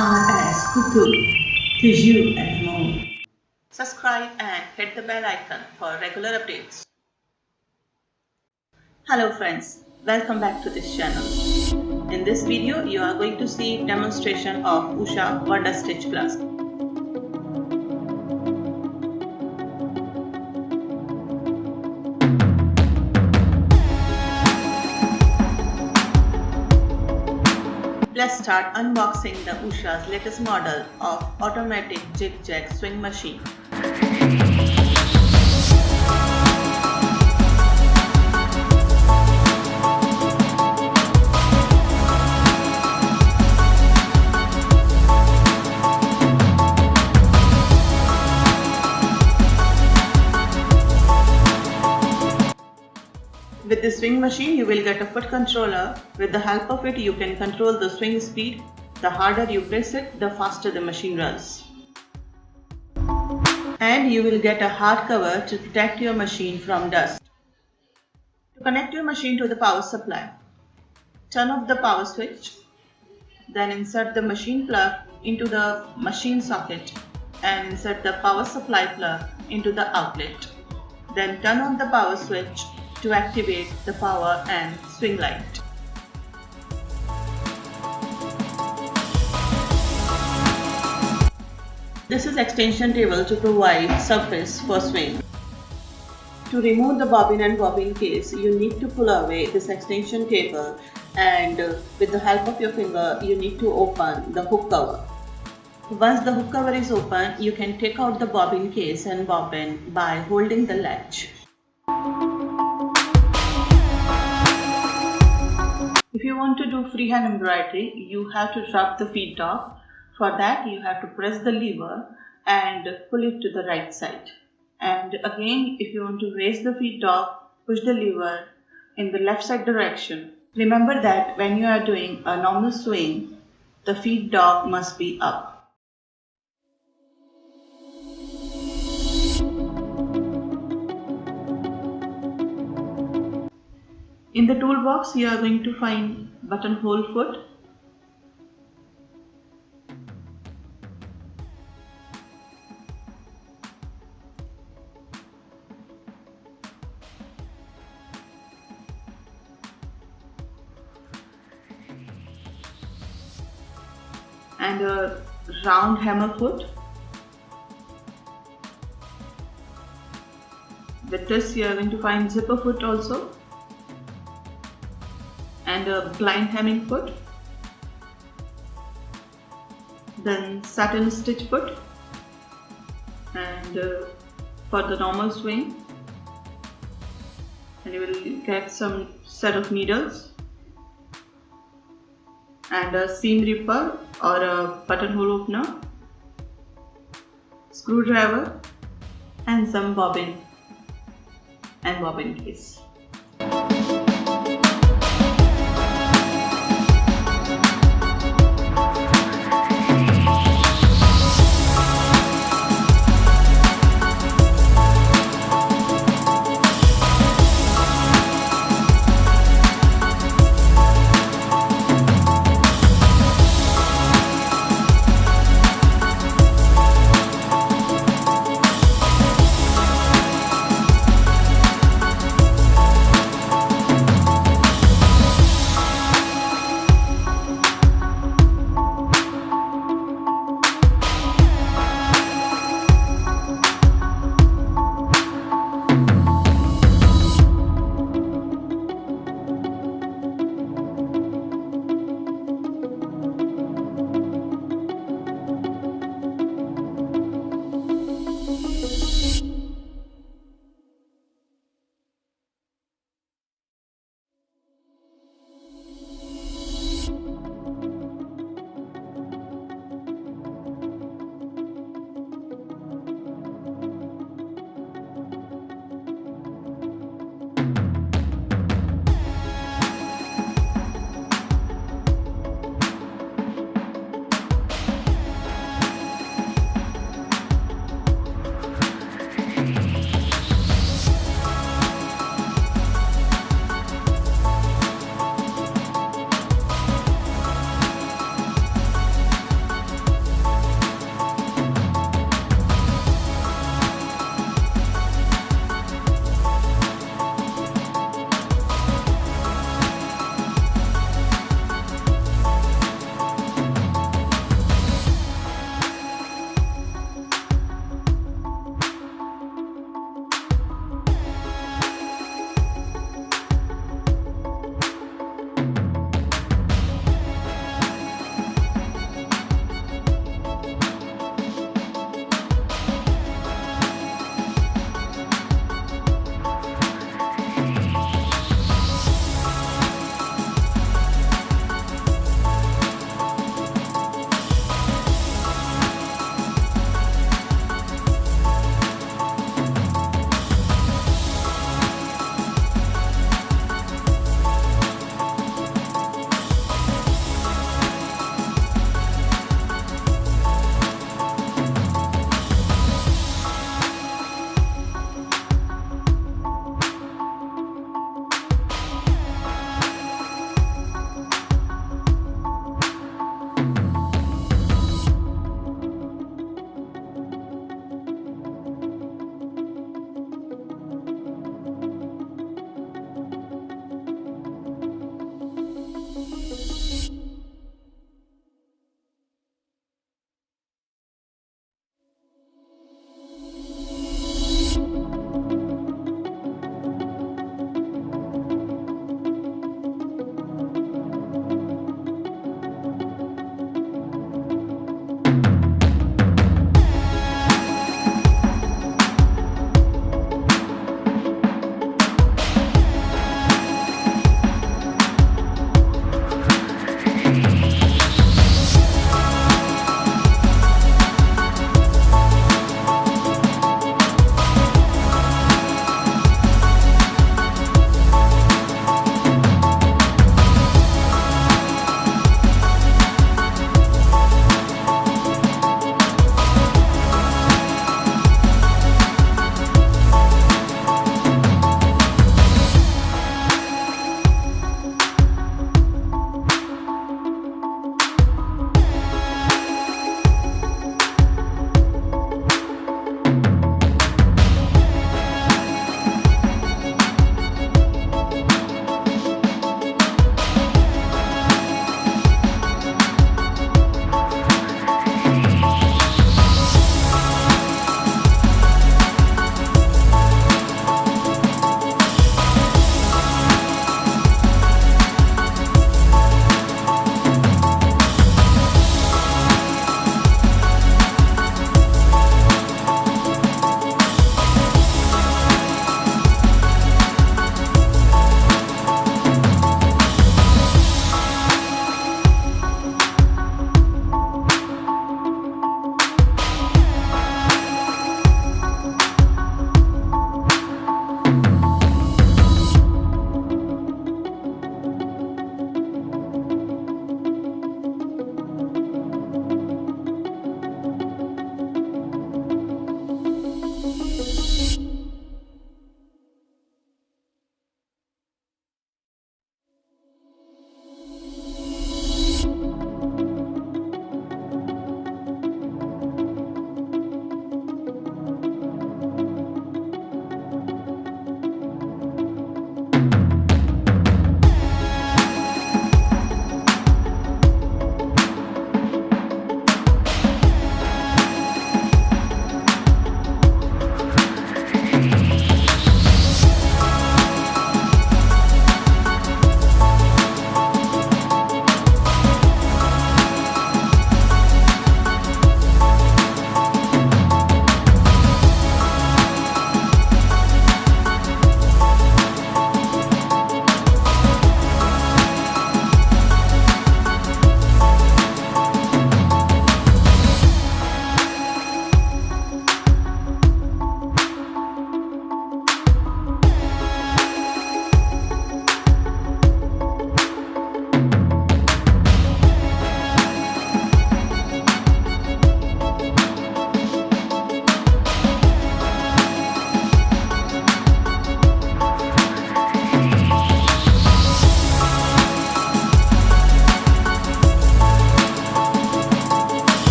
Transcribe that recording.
RS Kouture to you and more. Subscribe and hit the bell icon for regular updates. Hello friends, welcome back to this channel. In this video, you are going to see demonstration of Usha Water Stitch Plus. Let's start unboxing the Usha's latest model of automatic jig-jag swing machine. With the swing machine, you will get a foot controller. With the help of it, you can control the swing speed. The harder you press it, the faster the machine runs. And you will get a hard cover to protect your machine from dust. To connect your machine to the power supply, turn off the power switch. Then insert the machine plug into the machine socket and insert the power supply plug into the outlet. Then turn on the power switch to activate the power and swing light. This is extension table to provide surface for swing. To remove the bobbin and bobbin case, you need to pull away this extension cable and with the help of your finger, you need to open the hook cover. Once the hook cover is open, you can take out the bobbin case and bobbin by holding the latch. If you want to do freehand embroidery, you have to drop the feed dog. For that, you have to press the lever and pull it to the right side. And again, if you want to raise the feed dog, push the lever in the left side direction. Remember that when you are doing a normal swing, the feed dog must be up. In the toolbox, you are going to find buttonhole foot, and a round hammer foot. With this, you are going to find zipper foot also, and a blind hemming foot, then satin stitch foot, and for the normal swing, and you will get some set of needles and a seam ripper or a buttonhole opener, screwdriver, and some bobbin and bobbin case.